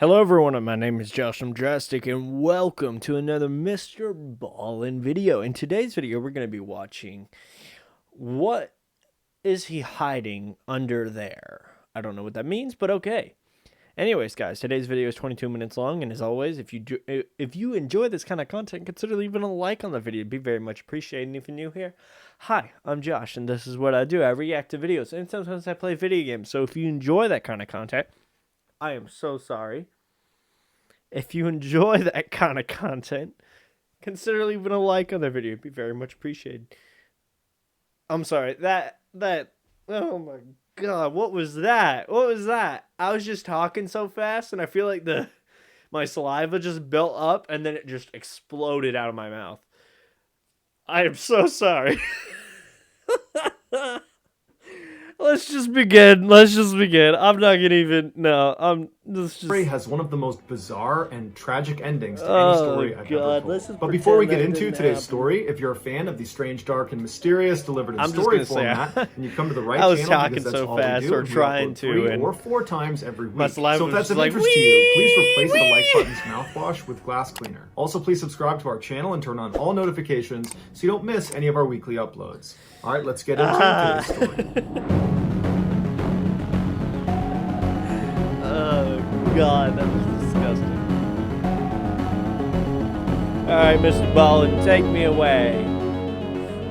Hello everyone, my name is JoshJrumJrastick and welcome to another MrBallen video. In today's video, we're going to be watching what is he hiding under there. I don't know what that means, but okay. Anyways, guys, today's video is 22 minutes long, and as always, if you enjoy this kind of content, consider leaving a like on the video. It'd be very much appreciated. And if you're new here, hi, I'm Josh, and this is what I do. I react to videos, and sometimes I play video games. So if you enjoy that kind of content, I am so sorry. If you enjoy that kind of content, consider leaving a like on the video. It'd be very much appreciated. I'm sorry. That oh my god, what was that? What was that? I was just talking so fast and I feel like my saliva just built up and then it just exploded out of my mouth. I am so sorry. Let's just begin. I'm not gonna even. No, this story has one of the most bizarre and tragic endings to any story I've ever told. But before we get into today's story, if you're a fan of the strange, dark, and mysterious delivered in story format, and you come to the right channel because that's all we do, we upload 3 or 4 times every week. So if that's of interest to you, please replace the like button's mouthwash with glass cleaner. Also, please subscribe to our channel and turn on all notifications so you don't miss any of our weekly uploads. All right, let's get into today's story. God, that was disgusting. Alright, MrBallen, take me away.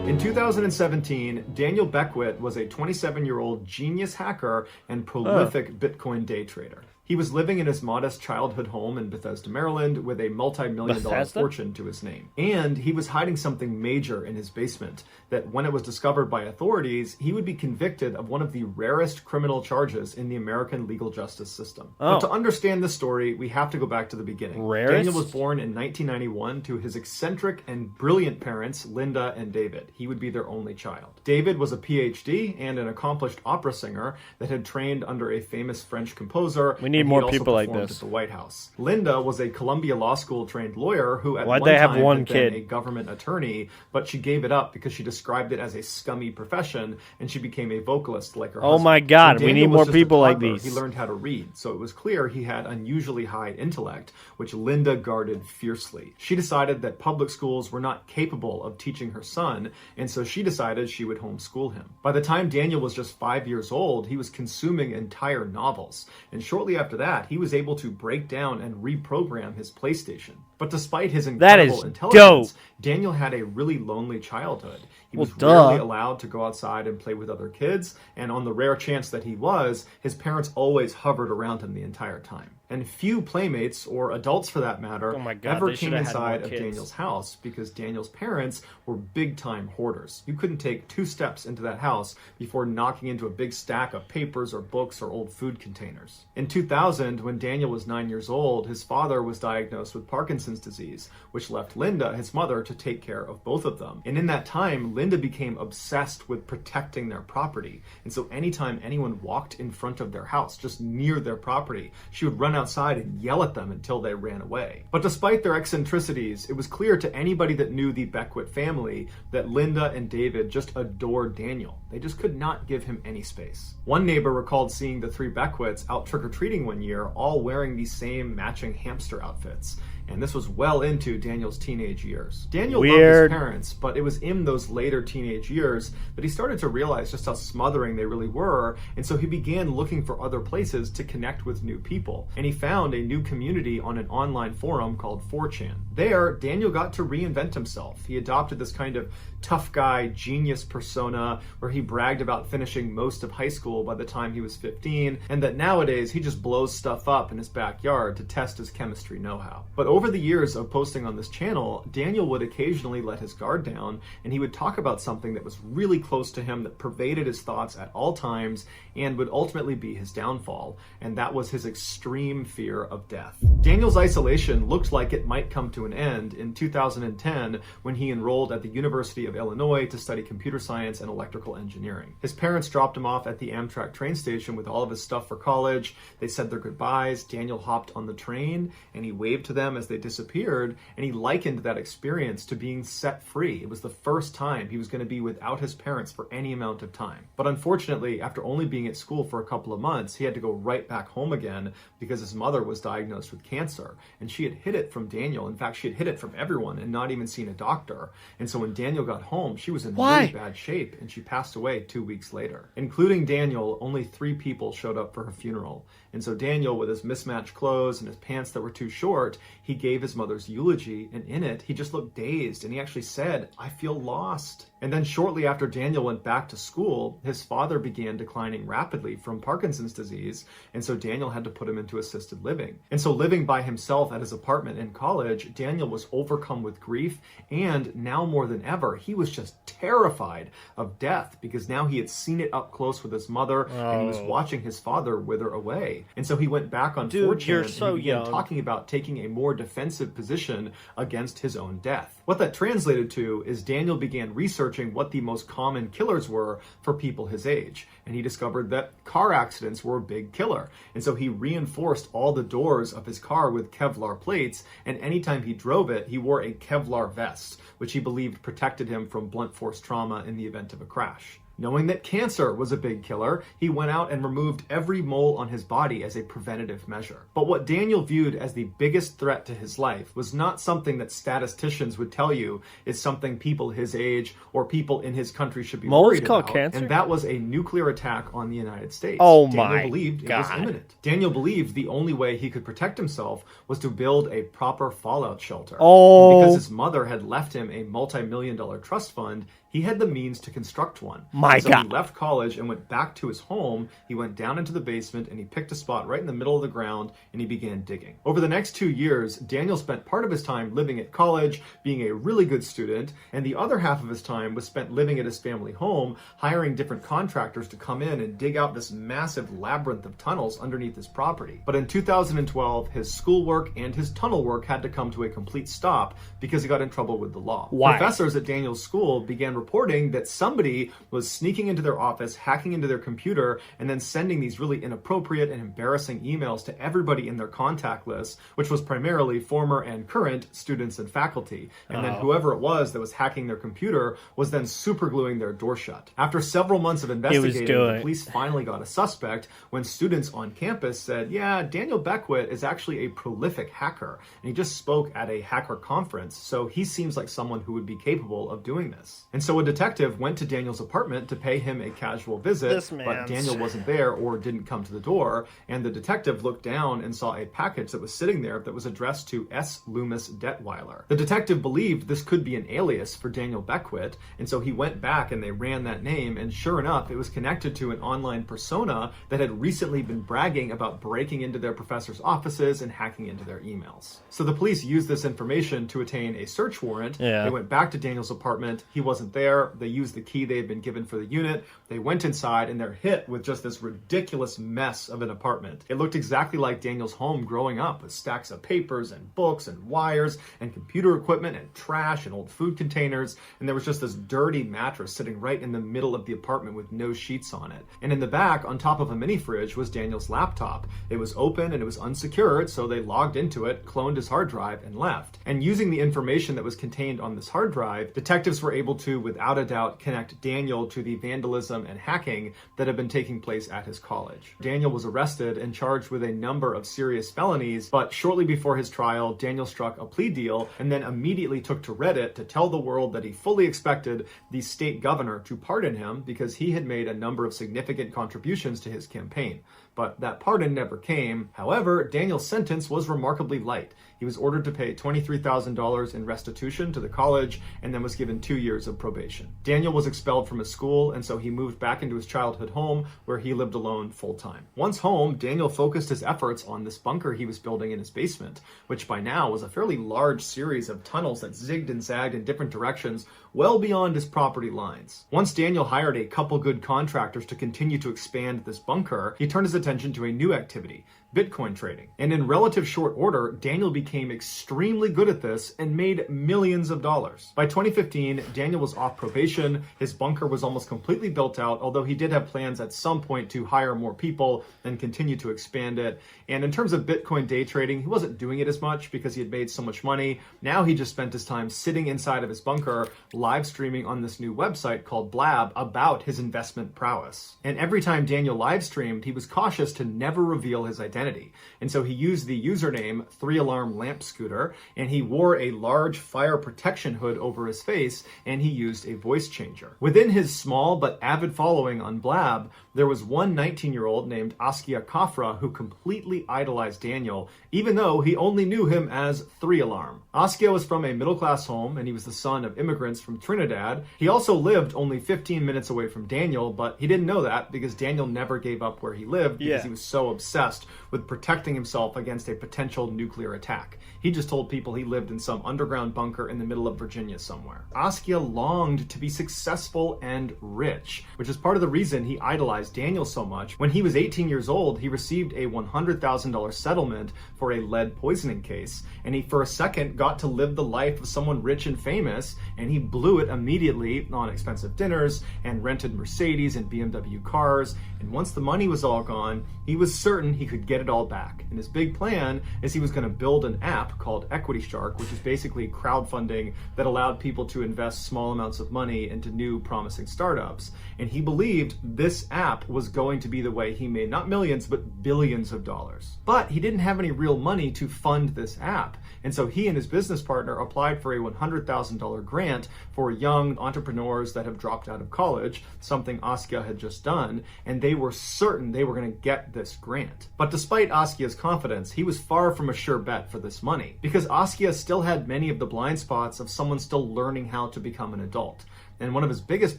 In 2017, Daniel Beckwith was a 27-year-old genius hacker and prolific Bitcoin day trader. He was living in his modest childhood home in Bethesda, Maryland, with a multi-million-dollar fortune to his name. And he was hiding something major in his basement that, when it was discovered by authorities, he would be convicted of one of the rarest criminal charges in the American legal justice system. But to understand this story, we have to go back to the beginning. Daniel was born in 1991 to his eccentric and brilliant parents, Linda and David. He would be their only child. David was a PhD and an accomplished opera singer that had trained under a famous French composer. We need more people like this at the White House. Linda was a Columbia Law School trained lawyer who at one time had been a government attorney, but she gave it up because she described it as a scummy profession, and she became a vocalist like her husband. Oh my God, we need more people like these. He learned how to read, so it was clear he had unusually high intellect, which Linda guarded fiercely. She decided that public schools were not capable of teaching her son, and so she decided she would homeschool him. By the time Daniel was just 5 years old, he was consuming entire novels, and shortly after that, he was able to break down and reprogram his PlayStation. But despite his incredible intelligence, Daniel had a really lonely childhood. He was rarely allowed to go outside and play with other kids, and on the rare chance that he was, his parents always hovered around him the entire time. And few playmates, or adults for that matter, ever came inside of Daniel's house because Daniel's parents were big-time hoarders. You couldn't take 2 steps into that house before knocking into a big stack of papers or books or old food containers. In 2000, when Daniel was 9 years old, his father was diagnosed with Parkinson's disease, which left Linda, his mother, to take care of both of them. And in that time, Linda became obsessed with protecting their property. And so anytime anyone walked in front of their house, just near their property, she would run outside and yell at them until they ran away. But despite their eccentricities, it was clear to anybody that knew the Beckwith family that Linda and David just adored Daniel. They just could not give him any space. One neighbor recalled seeing the 3 Beckwiths out trick-or-treating one year, all wearing the same matching hamster outfits. And this was well into Daniel's teenage years. Daniel loved his parents, but it was in those later teenage years that he started to realize just how smothering they really were, and so he began looking for other places to connect with new people. And he found a new community on an online forum called 4chan. There, Daniel got to reinvent himself. He adopted this kind of tough guy, genius persona, where he bragged about finishing most of high school by the time he was 15, and that nowadays he just blows stuff up in his backyard to test his chemistry know-how. But over the years of posting on this channel, Daniel would occasionally let his guard down, and he would talk about something that was really close to him, that pervaded his thoughts at all times, and would ultimately be his downfall, and that was his extreme fear of death. Daniel's isolation looked like it might come to an end in 2010 when he enrolled at the University of Illinois to study computer science and electrical engineering. His parents dropped him off at the Amtrak train station with all of his stuff for college. They said their goodbyes. Daniel hopped on the train, and he waved to them as as they disappeared, and he likened that experience to being set free. It was the first time he was going to be without his parents for any amount of time. But unfortunately, after only being at school for a couple of months, he had to go right back home again because his mother was diagnosed with cancer, and she had hid it from Daniel. In fact, she had hid it from everyone and not even seen a doctor. And so when Daniel got home, she was in really bad shape, and she passed away 2 weeks later. Including Daniel, only 3 people showed up for her funeral. And so Daniel, with his mismatched clothes and his pants that were too short, he gave his mother's eulogy, and in it, he just looked dazed, and he actually said, "I feel lost." And then shortly after Daniel went back to school, his father began declining rapidly from Parkinson's disease, and so Daniel had to put him into assisted living. And so living by himself at his apartment in college, Daniel was overcome with grief, and now more than ever, he was just terrified of death because now he had seen it up close with his mother, and he was watching his father wither away. And so he went back on 4chan and he began talking about taking a more defensive position against his own death. What that translated to is Daniel began researching what the most common killers were for people his age. And he discovered that car accidents were a big killer. And so he reinforced all the doors of his car with Kevlar plates, and anytime he drove it, he wore a Kevlar vest, which he believed protected him from blunt force trauma in the event of a crash. Knowing that cancer was a big killer, he went out and removed every mole on his body as a preventative measure. But what Daniel viewed as the biggest threat to his life was not something that statisticians would tell you is something people his age or people in his country should be worried about. Cancer? And that was a nuclear attack on the United States. Oh Daniel my believed God. it was imminent. Daniel believed the only way he could protect himself was to build a proper fallout shelter. Oh. And because his mother had left him a multi-million-dollar trust fund, he had the means to construct one. My so God. He left college and went back to his home. He went down into the basement and he picked a spot right in the middle of the ground and he began digging. Over the next 2 years, Daniel spent part of his time living at college, being a really good student, and the other half of his time was spent living at his family home, hiring different contractors to come in and dig out this massive labyrinth of tunnels underneath his property. But in 2012, his schoolwork and his tunnel work had to come to a complete stop because he got in trouble with the law. Why? Professors at Daniel's school began reporting that somebody was sneaking into their office, hacking into their computer, and then sending these really inappropriate and embarrassing emails to everybody in their contact list, which was primarily former and current students and faculty. And then whoever it was that was hacking their computer was then supergluing their door shut. After several months of investigating, the police finally got a suspect when students on campus said, yeah, Daniel Beckwith is actually a prolific hacker, and he just spoke at a hacker conference, so he seems like someone who would be capable of doing this. And so a detective went to Daniel's apartment to pay him a casual visit, but Daniel wasn't there or didn't come to the door, and the detective looked down and saw a package that was sitting there that was addressed to S. Loomis Detweiler. The detective believed this could be an alias for Daniel Beckwith, and so he went back and they ran that name, and sure enough, it was connected to an online persona that had recently been bragging about breaking into their professors' offices and hacking into their emails. So the police used this information to attain a search warrant. They went back to Daniel's apartment. He wasn't there. They used the key they had been given for the unit. They went inside and they're hit with just this ridiculous mess of an apartment. It looked exactly like Daniel's home growing up, with stacks of papers and books and wires and computer equipment and trash and old food containers. And there was just this dirty mattress sitting right in the middle of the apartment with no sheets on it. And in the back, on top of a mini fridge, was Daniel's laptop. It was open and it was unsecured, so they logged into it, cloned his hard drive, and left. And using the information that was contained on this hard drive, detectives were able to, without a doubt, connect Daniel to the vandalism and hacking that had been taking place at his college. Daniel was arrested and charged with a number of serious felonies, but shortly before his trial, Daniel struck a plea deal and then immediately took to Reddit to tell the world that he fully expected the state governor to pardon him because he had made a number of significant contributions to his campaign. But that pardon never came. However, Daniel's sentence was remarkably light. He was ordered to pay $23,000 in restitution to the college and then was given 2 years of probation. Daniel was expelled from his school, and so he moved back into his childhood home where he lived alone full-time. Once home, Daniel focused his efforts on this bunker he was building in his basement, which by now was a fairly large series of tunnels that zigged and zagged in different directions well beyond his property lines. Once Daniel hired a couple good contractors to continue to expand this bunker, he turned his attention to a new activity, Bitcoin trading. And in relative short order, Daniel became extremely good at this and made millions of dollars. By 2015, Daniel was off probation. His bunker was almost completely built out, although he did have plans at some point to hire more people and continue to expand it. And in terms of Bitcoin day trading, he wasn't doing it as much because he had made so much money. Now he just spent his time sitting inside of his bunker, live streaming on this new website called Blab about his investment prowess. And every time Daniel live streamed, he was cautious to never reveal his identity. And so he used the username 3alarm lamp scooter, and he wore a large fire protection hood over his face, and he used a voice changer. Within his small but avid following on Blab, there was one 19-year-old named Askia Kafra who completely idolized Daniel, even though he only knew him as 3alarm. Askia was from a middle-class home, and he was the son of immigrants from Trinidad. He also lived only 15 minutes away from Daniel, but he didn't know that because Daniel never gave up where he lived because he was so obsessed with protecting himself against a potential nuclear attack. He just told people he lived in some underground bunker in the middle of Virginia somewhere. Askia longed to be successful and rich, which is part of the reason he idolized Daniel so much. When he was 18 years old, he received a $100,000 settlement for a lead poisoning case, and he for a second got to live the life of someone rich and famous, and he blew it immediately on expensive dinners and rented Mercedes and BMW cars. And once the money was all gone, he was certain he could get it all back. And his big plan is he was going to build an app called Equity Shark, which is basically crowdfunding that allowed people to invest small amounts of money into new promising startups. And he believed this app was going to be the way he made not millions, but billions of dollars. But he didn't have any real money to fund this app. And so he and his business partner applied for a $100,000 grant for young entrepreneurs that have dropped out of college, something Askia had just done, and they were certain they were going to get this grant. But despite Askia's confidence, he was far from a sure bet for this money, because Askia still had many of the blind spots of someone still learning how to become an adult. And one of his biggest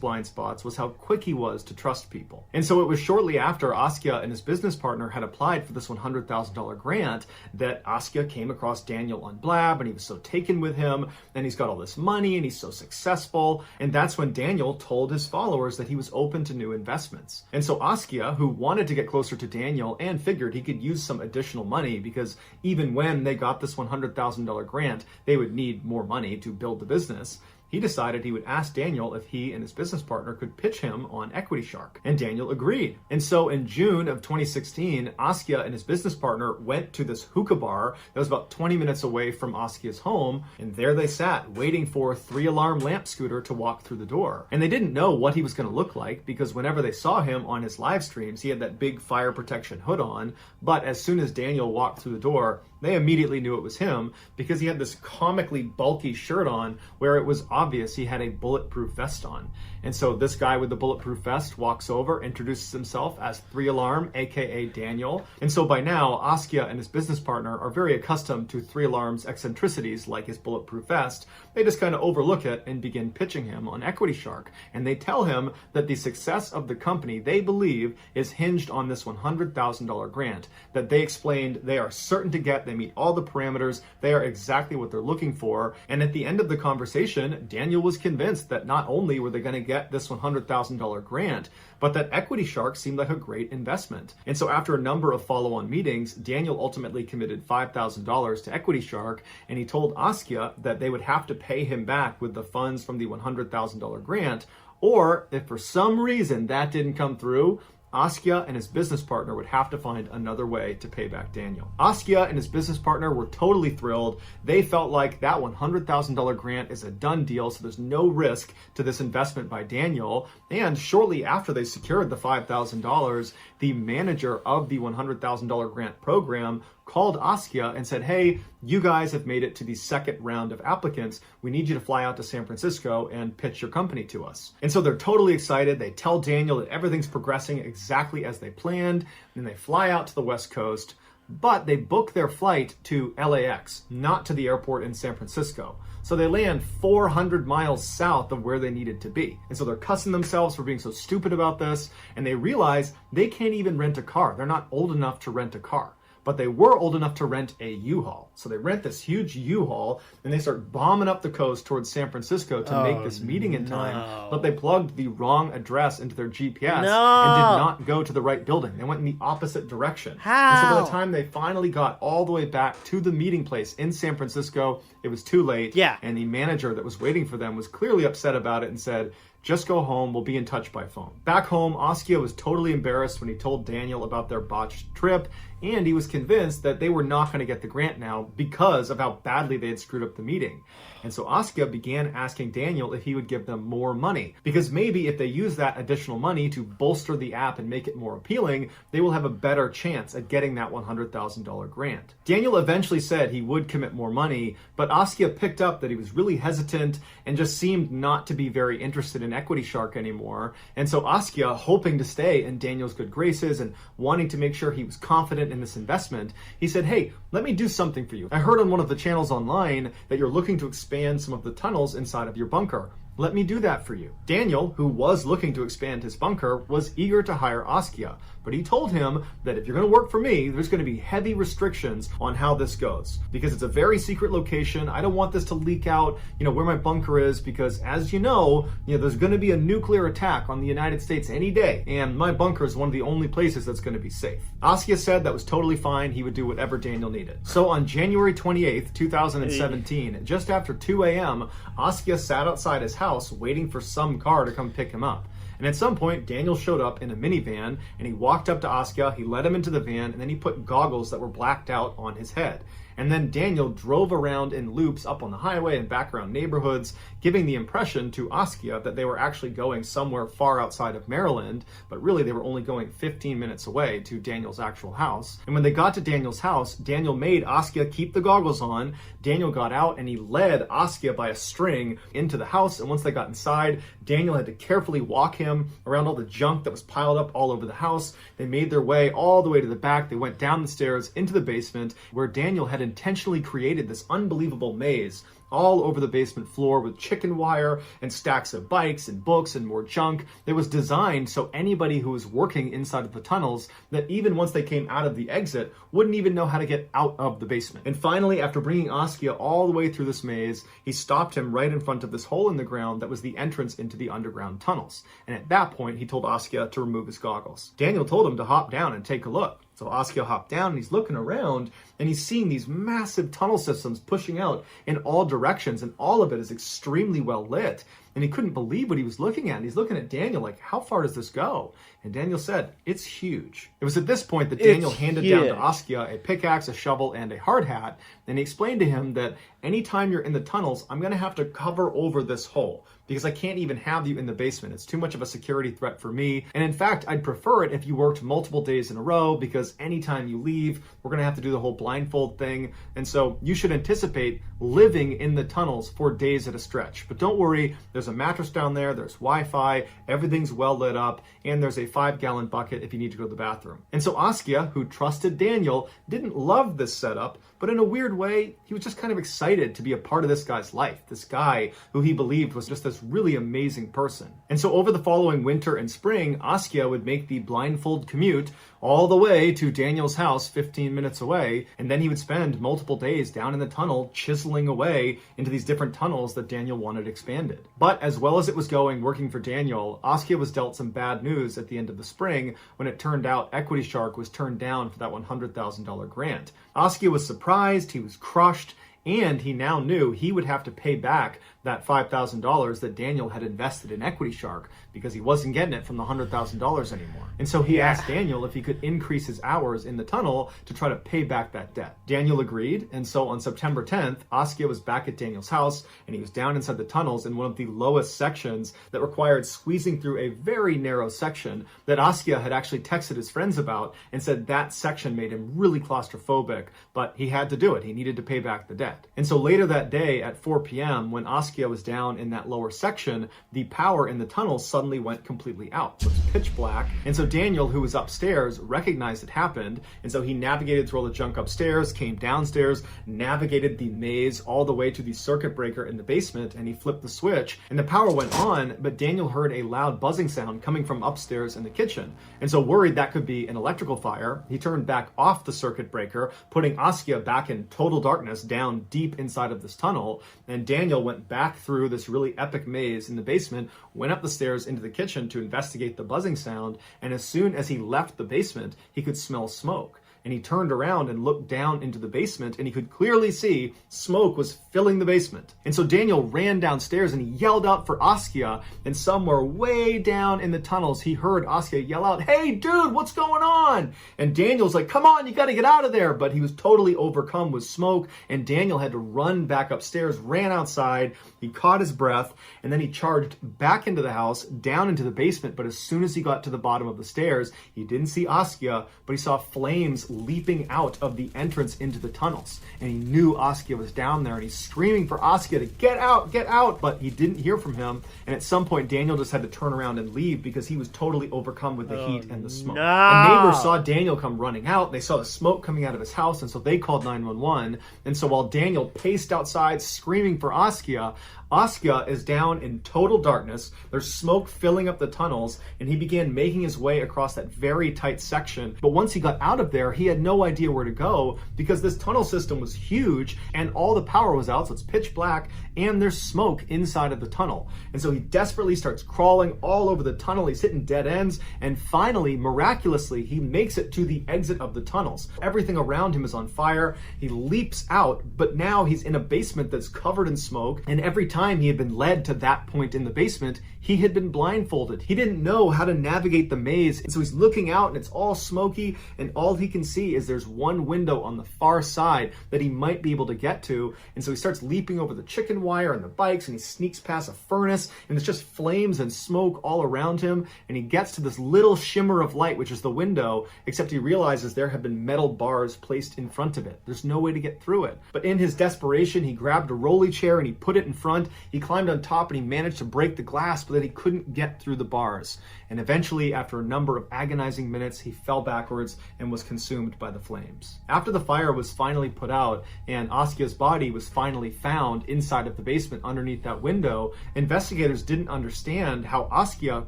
blind spots was how quick he was to trust people. And so it was shortly after Askia and his business partner had applied for this $100,000 grant that Askia came across Daniel on Blab, and he was so taken with him, and he's got all this money, and he's so successful. And that's when Daniel told his followers that he was open to new investments. And so Askia, who wanted to get closer to Daniel and figured he could use some additional money because even when they got this $100,000 grant, they would need more money to build the business, he decided he would ask Daniel if he and his business partner could pitch him on Equity Shark. And Daniel agreed. And so in June of 2016, Askia and his business partner went to this hookah bar that was about 20 minutes away from Askia's home. And there they sat, waiting for 3alarm lamp scooter to walk through the door. And they didn't know what he was going to look like because whenever they saw him on his live streams, he had that big fire protection hood on. But as soon as Daniel walked through the door, they immediately knew it was him because he had this comically bulky shirt on where it was obvious he had a bulletproof vest on. And so this guy with the bulletproof vest walks over, introduces himself as 3alarm, aka Daniel. And so by now, Askia and his business partner are very accustomed to 3alarm's eccentricities like his bulletproof vest. They just kind of overlook it and begin pitching him on Equity Shark. And they tell him that the success of the company, they believe, is hinged on this $100,000 grant that they explained they are certain to get. They meet all the parameters. They are exactly what they're looking for. And at the end of the conversation, Daniel was convinced that not only were they going to get this $100,000 grant, but that Equity Shark seemed like a great investment. And so after a number of follow-on meetings, Daniel ultimately committed $5,000 to Equity Shark, and he told Askia that they would have to pay him back with the funds from the $100,000 grant, or if for some reason that didn't come through, Askia and his business partner would have to find another way to pay back Daniel. Askia and his business partner were totally thrilled. They felt like that $100,000 grant is a done deal, so there's no risk to this investment by Daniel. And shortly after they secured the $5,000, the manager of the $100,000 grant program called Askia and said, hey, you guys have made it to the second round of applicants. We need you to fly out to San Francisco and pitch your company to us. And so they're totally excited. They tell Daniel that everything's progressing exactly as they planned. And they fly out to the West Coast, but they book their flight to LAX, not to the airport in San Francisco. So they land 400 miles south of where they needed to be. And so they're cussing themselves for being so stupid about this. And they realize they can't even rent a car. They're not old enough to rent a car. but they were old enough to rent a U-Haul. So they rent this huge U-Haul and they start bombing up the coast towards San Francisco to make this meeting in time. But they plugged the wrong address into their GPS and did not go to the right building. They went in the opposite direction. How? And so by the time they finally got all the way back to the meeting place in San Francisco, it was too late. Yeah. And the manager that was waiting for them was clearly upset about it and said, just go home, we'll be in touch by phone. Back home, Askia was totally embarrassed when he told Daniel about their botched trip, and he was convinced that they were not going to get the grant now because of how badly they had screwed up the meeting. And so Askia began asking Daniel if he would give them more money, because maybe if they use that additional money to bolster the app and make it more appealing, they will have a better chance at getting that $100,000 grant. Daniel eventually said he would commit more money, but Askia picked up that he was really hesitant and just seemed not to be very interested in Equity Shark anymore. And so Askia, hoping to stay in Daniel's good graces and wanting to make sure he was confident in this investment, he said, hey, let me do something for you. I heard on one of the channels online that you're looking to expand some of the tunnels inside of your bunker. Let me do that for you. Daniel, who was looking to expand his bunker, was eager to hire Askia, but he told him that if you're going to work for me, there's going to be heavy restrictions on how this goes, because it's a very secret location. I don't want this to leak out, where my bunker is, because as you know, there's going to be a nuclear attack on the United States any day, and my bunker is one of the only places that's going to be safe. Askia said that was totally fine. He would do whatever Daniel needed. So on January 28th, 2017, just after 2 a.m., Askia sat outside his house waiting for some car to come pick him up. And at some point, Daniel showed up in a minivan and he walked up to Askia, he let him into the van, and then he put goggles that were blacked out on his head. And then Daniel drove around in loops up on the highway and back around neighborhoods, giving the impression to Askia that they were actually going somewhere far outside of Maryland, but really they were only going 15 minutes away to Daniel's actual house. And when they got to Daniel's house, Daniel made Askia keep the goggles on. Daniel got out and he led Askia by a string into the house. And once they got inside, Daniel had to carefully walk him around all the junk that was piled up all over the house. They made their way all the way to the back. They went down the stairs into the basement where Daniel had intentionally created this unbelievable maze all over the basement floor with chicken wire and stacks of bikes and books and more junk. It was designed so anybody who was working inside of the tunnels, that even once they came out of the exit, wouldn't even know how to get out of the basement. And finally, after bringing Askia all the way through this maze, he stopped him right in front of this hole in the ground that was the entrance into the underground tunnels. And at that point, he told Askia to remove his goggles. Daniel told him to hop down and take a look. So Askia hopped down and he's looking around and he's seeing these massive tunnel systems pushing out in all directions, and all of it is extremely well lit. And he couldn't believe what he was looking at. And he's looking at Daniel like, how far does this go? And Daniel said, it's huge. It was at this point that Daniel handed down to Askia a pickaxe, a shovel, and a hard hat. And he explained to him that anytime you're in the tunnels, I'm going to have to cover over this hole, because I can't even have you in the basement. It's too much of a security threat for me. And in fact, I'd prefer it if you worked multiple days in a row, because anytime you leave, we're going to have to do the whole blindfold thing. And so you should anticipate living in the tunnels for days at a stretch. But don't worry, there's a mattress down there, there's Wi-Fi, everything's well lit up, and there's a 5-gallon bucket if you need to go to the bathroom. And so Askia, who trusted Daniel, didn't love this setup, but in a weird way, he was just kind of excited to be a part of this guy's life, this guy who he believed was just this really amazing person. And so over the following winter and spring, Askia would make the blindfold commute all the way to Daniel's house 15 minutes away, and then he would spend multiple days down in the tunnel chiseling away into these different tunnels that Daniel wanted expanded. But as well as it was going working for Daniel, Askia was dealt some bad news at the end of the spring when it turned out Equity Shark was turned down for that $100,000 grant. Askia was surprised, he was crushed, and he now knew he would have to pay back that $5,000 that Daniel had invested in Equity Shark, because he wasn't getting it from the $100,000 anymore. And so he asked Daniel if he could increase his hours in the tunnel to try to pay back that debt. Daniel agreed, and so on September 10th, Askia was back at Daniel's house, and he was down inside the tunnels in one of the lowest sections that required squeezing through a very narrow section that Askia had actually texted his friends about and said that section made him really claustrophobic, but he had to do it. He needed to pay back the debt. And so later that day at 4 p.m., when Askia Askia was down in that lower section, the power in the tunnel suddenly went completely out. So it's pitch black. And so Daniel, who was upstairs, recognized it happened. And so he navigated through all the junk upstairs, came downstairs, navigated the maze all the way to the circuit breaker in the basement, and he flipped the switch. And the power went on, but Daniel heard a loud buzzing sound coming from upstairs in the kitchen. And so worried that could be an electrical fire, he turned back off the circuit breaker, putting Askia back in total darkness down deep inside of this tunnel. And Daniel went back through this really epic maze in the basement, went up the stairs into the kitchen to investigate the buzzing sound. And as soon as he left the basement, he could smell smoke. And he turned around and looked down into the basement, and he could clearly see smoke was filling the basement. And so Daniel ran downstairs and he yelled out for Askia, and somewhere way down in the tunnels, he heard Askia yell out, "Hey dude, what's going on?" And Daniel's like, "Come on, you gotta get out of there." But he was totally overcome with smoke, and Daniel had to run back upstairs, ran outside, he caught his breath, and then he charged back into the house, down into the basement. But as soon as he got to the bottom of the stairs, he didn't see Askia, but he saw flames leaping out of the entrance into the tunnels. And he knew Askia was down there, and he's screaming for Askia to get out, but he didn't hear from him. And at some point, Daniel just had to turn around and leave because he was totally overcome with the heat and the smoke. No. A neighbor saw Daniel come running out. They saw the smoke coming out of his house, and so they called 911. And so while Daniel paced outside screaming for Askia, Askia is down in total darkness. There's smoke filling up the tunnels, and he began making his way across that very tight section. But once he got out of there, he had no idea where to go because this tunnel system was huge and all the power was out, so it's pitch black, and there's smoke inside of the tunnel. And so he desperately starts crawling all over the tunnel. He's hitting dead ends, and finally, miraculously, he makes it to the exit of the tunnels. Everything around him is on fire. He leaps out, but now he's in a basement that's covered in smoke, and every time he had been led to that point in the basement, he had been blindfolded. He didn't know how to navigate the maze, and so he's looking out and it's all smoky, and all he can see is there's one window on the far side that he might be able to get to. And so he starts leaping over the chicken wire and the bikes, and he sneaks past a furnace, and it's just flames and smoke all around him, and he gets to this little shimmer of light, which is the window, except he realizes there have been metal bars placed in front of it. There's no way to get through it. But in his desperation, he grabbed a rolly chair and he put it in front. He climbed on top and he managed to break the glass, but then he couldn't get through the bars. And eventually, after a number of agonizing minutes, he fell backwards and was consumed by the flames. After the fire was finally put out and Askia's body was finally found inside of the basement underneath that window, investigators didn't understand how Askia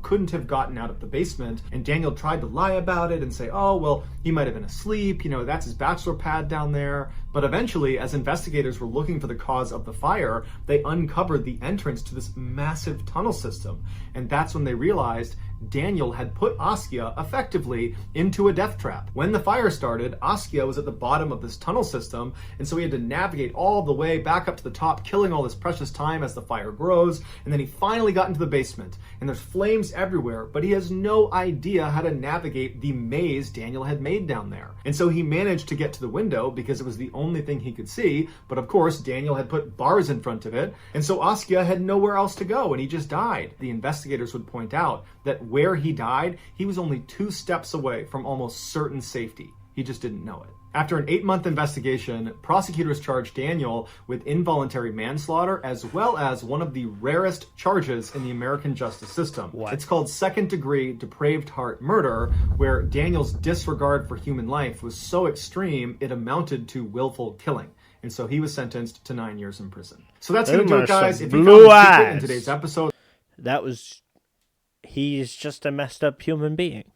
couldn't have gotten out of the basement. And Daniel tried to lie about it and say, "Oh, well, he might have been asleep. You know, that's his bachelor pad down there." But eventually, as investigators were looking for the cause of the fire, they uncovered the entrance to this massive tunnel system. And that's when they realized Daniel had put Askia effectively into a death trap. When the fire started, Askia was at the bottom of this tunnel system, and so he had to navigate all the way back up to the top, killing all this precious time as the fire grows. And then he finally got into the basement, and there's flames everywhere, but he has no idea how to navigate the maze Daniel had made down there. And so he managed to get to the window because it was the only thing he could see, but of course Daniel had put bars in front of it, and so Askia had nowhere else to go, and he just died. The investigators would point out that where he died, he was only 2 steps away from almost certain safety. He just didn't know it. After an 8-month investigation, prosecutors charged Daniel with involuntary manslaughter, as well as one of the rarest charges in the American justice system. What? It's called second-degree depraved heart murder, where Daniel's disregard for human life was so extreme it amounted to willful killing. And so he was sentenced to 9 years in prison. So that's going to do it, guys. If you found a secret in today's episode, he's just a messed up human being.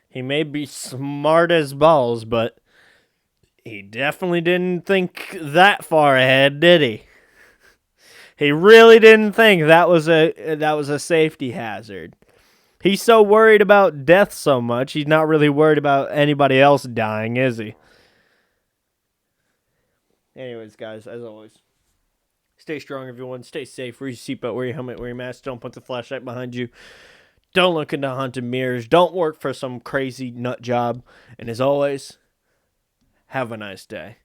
He may be smart as balls, but he definitely didn't think that far ahead, did he? He really didn't think that was a safety hazard. He's so worried about death so much, he's not really worried about anybody else dying, is he? Anyways, guys, as always, stay strong, everyone. Stay safe. Wear your seatbelt, wear your helmet, wear your mask. Don't put the flashlight behind you. Don't look into haunted mirrors. Don't work for some crazy nut job. And as always, have a nice day.